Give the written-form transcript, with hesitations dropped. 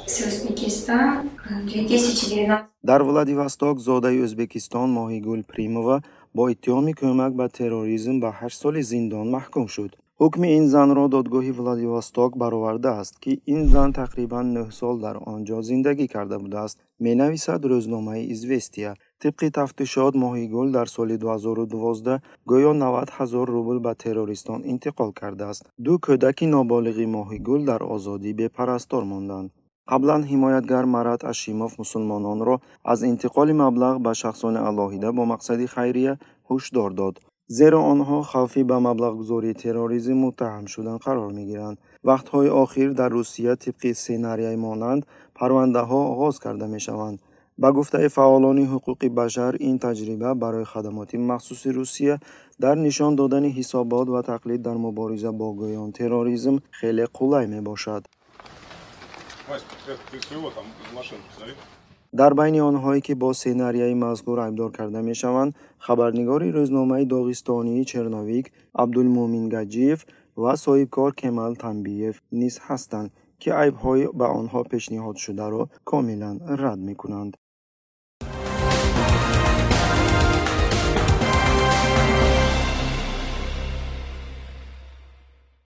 с Узбекистан 2019. дар Владивосток зодаи Ӯзбекистон Моҳигул Примова бо иттиҳоми кӯмак ба терроризм ба 8 соли зиндон маҳкум шуд. ҳукми ин занро додгоҳи Владивосток баровардааст, ки ин зан тақрибан 9 сол дар он ҷо зиндагӣ карда будааст, менависад рӯзномаи «Известия». тибқи тафтишот, Моҳигул дар соли 2012 гӯё 90 000 рубл ба террористон интиқол кардааст. ду кӯдаки ноболиғи Моҳигул дар озодӣ бепарастор монданд. қаблан ҳимоятгар Марат Ашимов мусулмононро аз интиқоли маблағ ба шахсони алоҳида бо мақсади хайрия ҳушдор дод, зеро онҳо хавфи ба маблағгузории терроризм муттаҳам шудан қарор мегиранд. вақтҳои охир дар Русия тибқи сценарияи монанд парвандаҳо оғоз карда мешаванд. ба гуфтаи фаъолони ҳуқуқи башар, ин таҷриба барои хадамоти махсуси Русия дар нишон додани ҳисобот ва тақлид дар мубориза бо гӯён терроризм хеле қулай мебошад. дар байни онҳое ки бо сценарияи мазкур айбдор карда мешаванд, хабарнигори рӯзномаи доғистонии Черновик Абдулмумин Гаджиев ва соҳибкор Кемал Танбиев низ ҳастанд, ки айбҳои ба онҳо пешниҳодшударо комилан рад мекунанд.